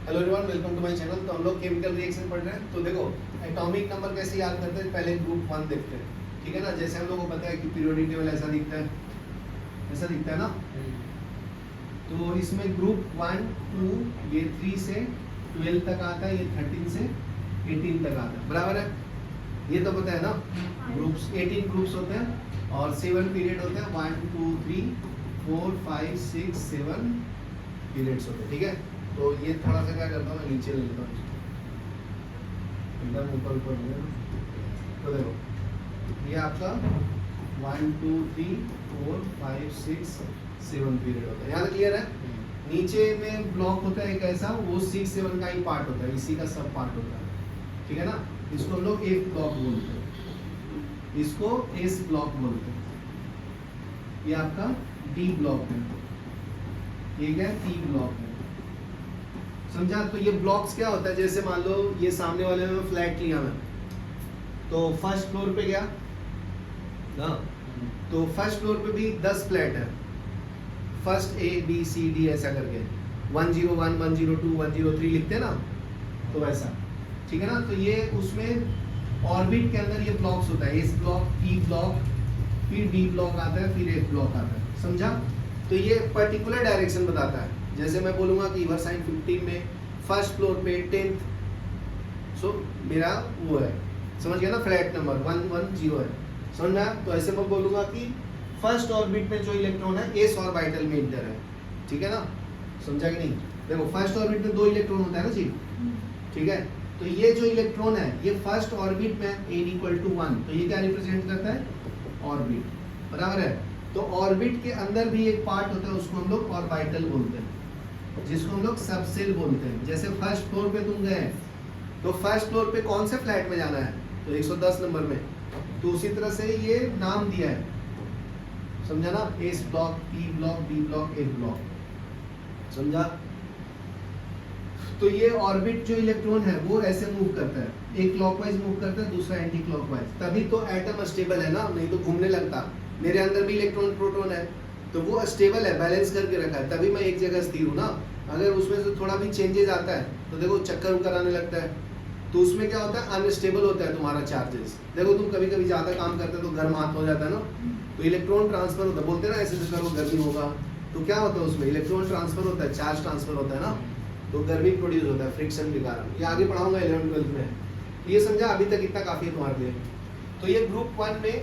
Hello everyone, welcome to my channel. तो हम लोग केमिकल रिएक्शन पढ़ रहे हैं। तो देखो, एटॉमिक नंबर कैसे याद करते हैं, पहले ग्रुप 1 देखते हैं, ठीक है ना। जैसे हम लोगों को पता है कि पीरियोडिक टेबल ऐसा दिखता है, ऐसा दिखता है ना। तो इसमें ग्रुप 1, 2 ये 3 से 12 तक आता है, ये 13 से 18 तक आता है, बराबर है। ये तो पता है ना। ग्रुप्स 18 ग्रुप्स होते हैं और 7 पीरियड होते हैं। 1 2 3 4 5 6 7 पीरियड्स होते हैं, ठीक है। तो ये थोड़ा सा क्या करता हूँ, मैं नीचे ले लेता हूँ, एकदम ऊपर ऊपर ले। तो देखो, ये आपका 1 2 3 4 5 6 7 पीरियड होता है, यहाँ तक क्लियर है। नीचे में ब्लॉक होता है एक ऐसा, वो 6 7 का ही पार्ट होता है, इसी का सब पार्ट होता है, ठीक है ना। इसको हम लोग एफ ब्लॉक बोलते हैं, इसको एस ब्लॉक बोलते हैं। ये आपका डी ब्लॉक है, ये क्या है, टी ब्लॉक है, समझा। तो ये ब्लॉक्स क्या होता है, जैसे मान लो ये सामने वाले में फ्लैट लिया मैं, तो फर्स्ट फ्लोर पे गया ना, तो फर्स्ट फ्लोर पे भी 10 फ्लैट है, first A B C D ऐसा करके 101 102 103 लिखते हैं ना, तो वैसा, ठीक है ना। तो ये उसमें ऑर्बिट के अंदर ये ब्लॉक्स होता है, एस ब्लॉक, टी ब्लॉक, फिर डी ब्लॉक आता है, फिर एफ ब्लॉक आता है, समझा। तो ये पर्टिकुलर डायरेक्शन बताता है। जैसे मैं बोलूँगा कि इवर साइन 15 में फर्स्ट फ्लोर पे 10th, सो मेरा वो है, समझ गया ना, फ्लैट नंबर 110 है, समझ में आया। तो ऐसे मैं बोलूँगा कि फर्स्ट ऑर्बिट में जो इलेक्ट्रॉन है एस ऑर्बिटल में इंटर है, ठीक है ना, समझा कि नहीं। देखो, फर्स्ट ऑर्बिट में 2 इलेक्ट्रॉन होता है ना जी, ठीक है। तो ये जो इलेक्ट्रॉन है ये फर्स्ट ऑर्बिट में n = 1, तो ये क्या रिप्रेजेंट करता है, ऑर्बिट, बराबर है। तो ऑर्बिट के अंदर भी एक पार्ट होता है, उसको हम लोग ऑर्बिटल बोलते हैं, जिसको हम लोग सबसेल बोलते हैं। जैसे फर्स्ट फ्लोर पे तुम गए, तो फर्स्ट फ्लोर पे कौन से फ्लैट में जाना है, तो 110 नंबर में, तो उसी तरह से ये नाम दिया है, समझा ना, S block, P block, B block, F block, समझा। तो ये ऑर्बिट जो इलेक्ट्रॉन है वो ऐसे मूव करता है, एक क्लॉकवाइज मूव करता है, दूसरा एंटी क्लॉकवाइज, तभी तो एटम स्टेबल है ना, नहीं तो घूमने लगता। मेरे अंदर भी इलेक्ट्रॉन प्रोटॉन है, तो वो स्टेबल है, बैलेंस करके रखा है, तभी मैं एक जगह स्थिर हूँ ना। अगर उसमें से थोड़ा भी चेंजेस आता है तो देखो चक्कर उकर आने लगता है, तो उसमें क्या होता है, अनस्टेबल होता है तुम्हारा चार्जेस। देखो तुम कभी कभी ज़्यादा काम करते हो तो गर्म हाथ हो जाता है ना, तो इलेक्ट्रॉन ट्रांसफर होता है, बोलते हैं ना ऐसे करो गर्मी होगा, तो क्या होता है उसमें इलेक्ट्रॉन ट्रांसफर होता है, चार्ज ट्रांसफर होता है ना, तो गर्मी प्रोड्यूस होता है फ्रिक्शन के कारण। ये आगे पढ़ाऊंगा 11th 12th में, ये समझा। अभी तक इतना काफ़ी है तुम्हारे लिए। तो ये ग्रुप 1 में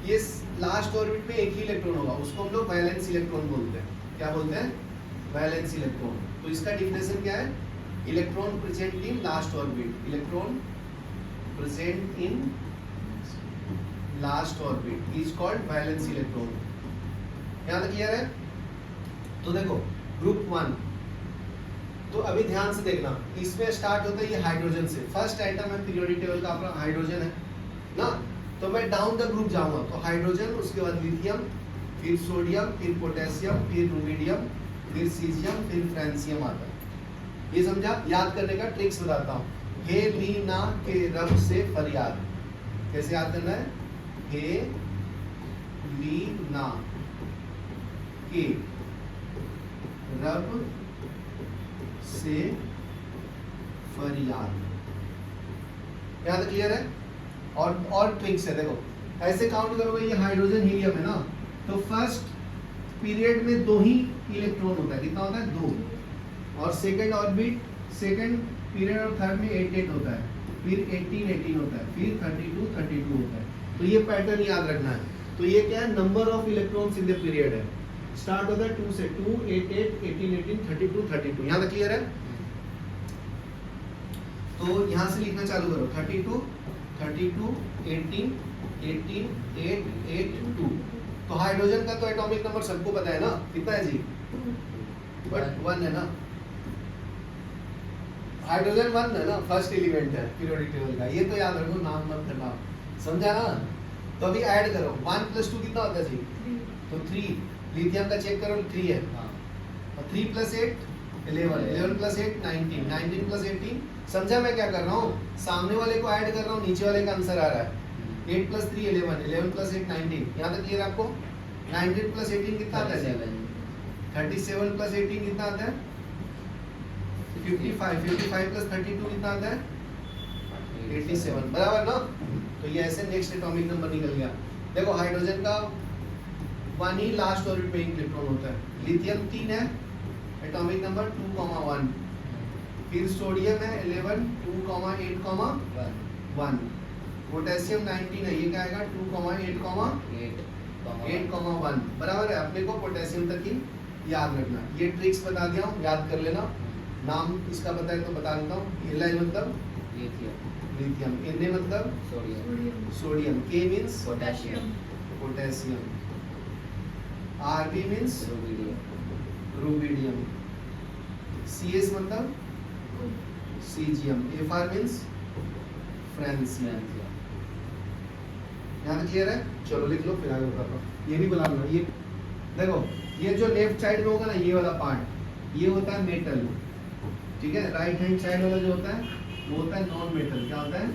ये लास्ट ऑर्बिट में एक ही इलेक्ट्रॉन होगा, उसको हम लोग वैलेंस इलेक्ट्रॉन बोलते हैं। क्या बोलते हैं, वैलेंस इलेक्ट्रॉन। तो इसका डिफिनेशन क्या है, electron present in last orbit, electron present in last orbit is called valence electron. यहाँ तक क्लियर है। तो देखो ग्रुप 1, तो अभी ध्यान से देखना, इसमें स्टार्ट होता है ये हाइड्रोजन से, फर्स्ट आइटम है पीरियोडिक टेबल का अपना हाइड्रोजन है ना। तो मैं डाउन द ग्रुप जाऊंगा, तो हाइड्रोजन, उसके बाद लिथियम, फिर सोडियम, फिर पोटेशियम, फिर रूबिडियम, फिर सीजियम, फिर फ्रांसियम आता है। ये समझा। याद करने का ट्रिक्स बताता हूँ। हे लीना के रब से फरियाद, कैसे याद करना है, हे लीना के रब से फरियाद, याद क्लियर है। और ट्रिक्स है, देखो ऐसे काउंट करोगे, ये हाइड्रोजन हीलियम है ना, तो फर्स्ट पीरियड में 2 ही इलेक्ट्रॉन होता है, कितना होता है, 2, और सेकंड ऑर्बिट, सेकंड पीरियड और थर्ड में 8 होता है, फिर 18 होता है, फिर 32 होता है। तो ये पैटर्न याद रखना है। तो ये क्या है, number of electrons in the period है, स्टार्ट होता है 2 से, 2 8 8 18 32 यहाँ तक क्लियर है। तो यहाँ से लिखना चालू करो, 32 18 8 8 2। तो हाइड्रोजन का तो एटॉमिक नंबर सबको पता है ना, कितना है जी, बट 1 है ना, हाइड्रोजन 1 है ना, फर्स्ट एलिमेंट है पीरियोडिक टेबल का, ये तो याद रखो, नाम मत करना, समझा ना। तो अभी ऐड करो, 1 + 2 कितना होता है जी, तो 3, लिथियम का चेक करो 3 है, और 3 + 8 11, 11 + 8 19, 19 + 18, समझा मैं क्या कर रहा हूँ, सामने वाले को ऐड कर रहा हूँ, नीचे वाले का आंसर आ रहा है। 8 + 3 11, 11 + 8 19, यहाँ तक क्लियर आपको। 19 + 18 कितना आता है, 37 + 18 कितना आता है, 55 प्लस 32 कितना आता है 87, बराबर ना। तो ये ऐसे नेक्स्ट एटॉमिक नंबर निकल गया। देखो हाइड्रोजन का 1 ही लास्ट ऑर्बिट में इलेक्ट्रॉन होता है, लिथियम 3 है, एटॉमिक नंबर 2,1, फिर सोडियम है 11, 2,8,1, पोटेशियम 19 है, ये क्या आएगा 2,8,1, बराबर है। अपने को पोटेशियम तक ही याद रखना। ये ट्रिक्स बता दिया हूँ, याद कर लेना। नाम इसका पता है तो बता देता हूँ। Li मतलब लिथियम, Na मतलब sodium, K means potassium, Rb means rubidium, Cs मतलब सीजियम, Fr मींस फ्रांसियम। यहाँ तक क्लियर है? चलो लिख लो, फिर आगे बताता हूँ। ये भी बुला लो। ये देखो, ये जो लेफ्ट साइड में होगा ना, ये वाला पार्ट, ये होता है मेटल, ठीक है। राइट हैंड साइड वाला जो होता है वो होता है नॉन मेटल। क्या होता है?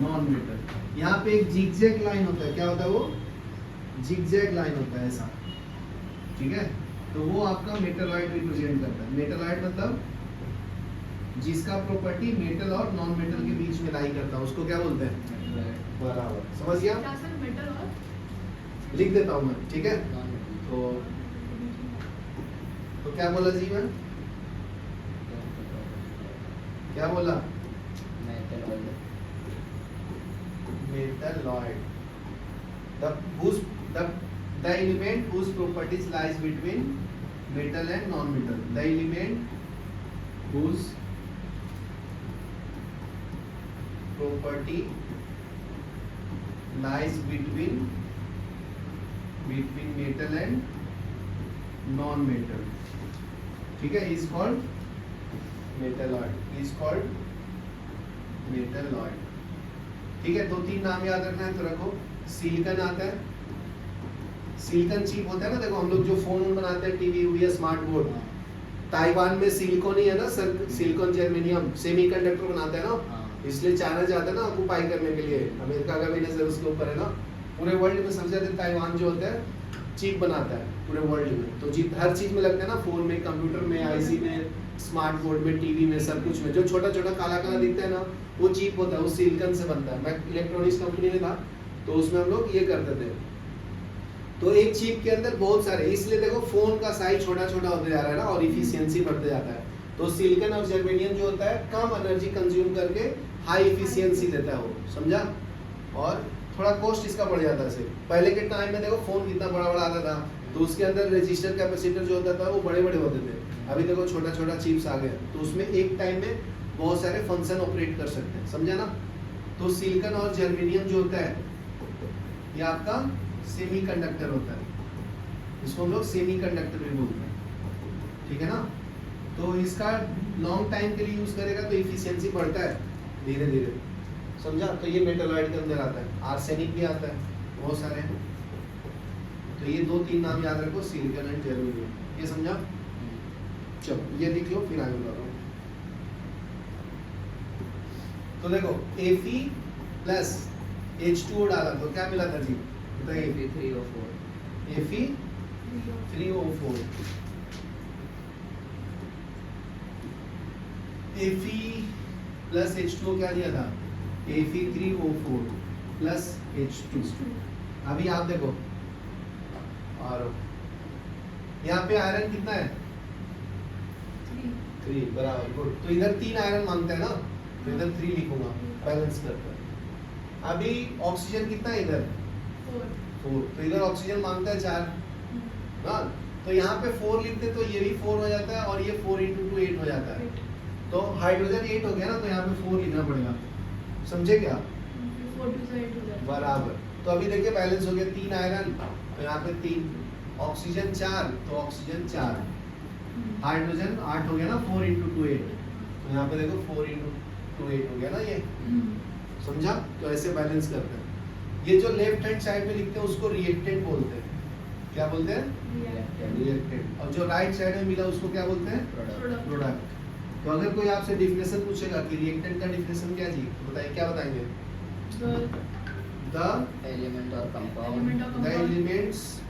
Non metal. यहाँ पे एक जिगजैग लाइन होता है, क्या होता है वो? जिगजैग लाइन होता है ऐसा, ठीक है। तो वो आपका मेटलॉइड रिप्रेजेंट करता है। मेटलॉइड मतलब जिसका प्रॉपर्टी मेटल और नॉन मेटल के बीच में लाई करता है, उसको क्या बोलते हैं? बराबर, समझ गया? मेटल और लिख देता हूँ मैं, ठीक है। तो क्या बोला जी मैं? क्या बोला? Metalloid, the element whose properties lies between metal and non-metal. The element whose property lies between metal and non-metal, ठीक है, is called metalloid, is called metalloid, ठीक है। 2-3 नाम याद रखना है तो रखो। सिलिकॉन आता है, सिलिकॉन चिप होता है ना। देखो हम लोग जो फोन बनाते हैं, टीवी हुई या स्मार्ट बोर्ड, ताइवान में सिलिकॉन ही है ना सर, सिलिकॉन जर्मेनियम सेमीकंडक्टर बनाते हैं ना, इसलिए चाइना जाता है ना ऑक्यूपाई करने के लिए। अमेरिका का भी नजर उसके ऊपर है ना। पूरे वर्ल्ड में सबसे ज्यादा ताइवान जो होता है चिप बनाता है पूरे वर्ल्ड में। तो चिप हर चीज में लगता है ना, फोन में, कंप्यूटर में, आईसी में, स्मार्ट बोर्ड में, टीवी में, सब कुछ में। जो छोटा छोटा काला काला दिखता है ना, वो चिप होता है, वो सिलिकॉन से बनता है। मैं इलेक्ट्रॉनिक्स कंपनी में था तो उसमें हम लोग ये करते थे। तो एक चिप के अंदर बहुत सारे, इसलिए देखो फोन का साइज छोटा छोटा होता जा रहा है ना, और इफिशियंसी बढ़ते जाता है। तो सिलिकॉन और जर्मेनियम जो होता है कम एनर्जी कंज्यूम करके हाई इफिशियंसी देता है वो, समझा। और थोड़ा कॉस्ट इसका बढ़ जाता है। पहले के टाइम में देखो फोन कितना बड़ा बड़ा आता था, तो उसके अंदर रजिस्टर कैपेसिटर जो होता था वो बड़े बड़े होते थे। अभी देखो छोटा छोटा चिप्स आ गए, तो उसमें एक टाइम में बहुत सारे फंक्शन ऑपरेट कर सकते हैं, समझा ना। तो सिलिकॉन और जर्मेनियम जो होता है ये आपका सेमीकंडक्टर होता है, इसको हम लोग सेमीकंडक्टर भी बोलते हैं, ठीक है ना। तो इसका लॉन्ग टाइम के लिए यूज करेगा तो इफिशियंसी बढ़ता है धीरे धीरे, समझा। तो ये मेटलॉइड के अंदर आता है। आर्सेनिक भी आता है, बहुत सारे हैं। तो ये 2-3 नाम याद रखो, सिलिकॉन एंड जर्मेनियम, ये समझा। चलो ये लिख लो, फिर आगे बढ़ो। तो देखो Fe प्लस H2O डाला तो क्या मिला था जी? बताइए। Fe3O4 Fe3O4 Fe plus H2O क्या दिया था? Fe3O4 plus H2। अभी आप देखो, और यहाँ पे आयरन कितना है? 3, बराबर, गुड। तो इधर 3 आयरन मांगता है ना, तो इधर 3 लिखूंगा, बैलेंस करता है। अभी ऑक्सीजन कितना है इधर? 4। तो इधर ऑक्सीजन मांगता है 4 ना, तो यहाँ पे 4 लिखते तो ये भी 4 हो जाता है, और ये 4 × 2 8 हो जाता है। तो हाइड्रोजन 8 हो गया ना, तो यहाँ पे 4 लिखना पड़ेगा, समझे क्या? 4 2 8 हो जाता है, बराबर। तो अभी देखिए बैलेंस हो गया, 3 आयरन, तो यहाँ पे 3, ऑक्सीजन 4, तो ऑक्सीजन 4, हाइड्रोजन 8 हो गया ना, 4 × 2 8, तो यहाँ पे देखो 4 × 2 8 हो गया ना ये, समझा। तो ऐसे बैलेंस करते हैं। ये जो लेफ्ट हैंड साइड में लिखते हैं उसको रिएक्टेंट बोलते हैं। क्या बोलते हैं? रिएक्टेंट। और जो राइट साइड में मिला उसको क्या बोलते हैं? प्रोडक्ट। तो अगर कोई आपसे डिफिनेशन पूछेगा कि रिएक्टेंट का डिफिनेशन क्या जी, बताइए, क्या बताएंगे? The element or compound the elements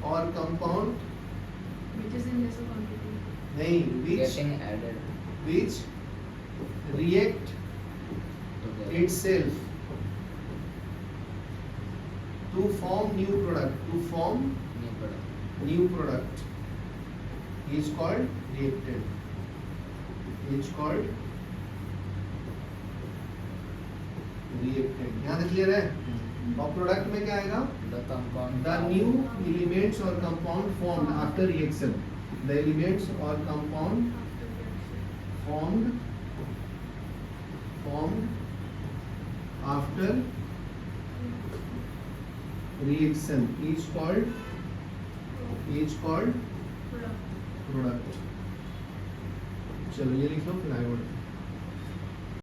or compound which is in lesser quantity नहीं, which getting added which react together. itself to form new product. To form New product. new product is called reactant. Is called reactant. यहाँ तक clear है? और product में क्या आएगा? The compound. The new elements or compound formed after reaction. The elements or compound formed after reaction is called Product. product. चलो ये लिख लो फिर आगे बढ़ो.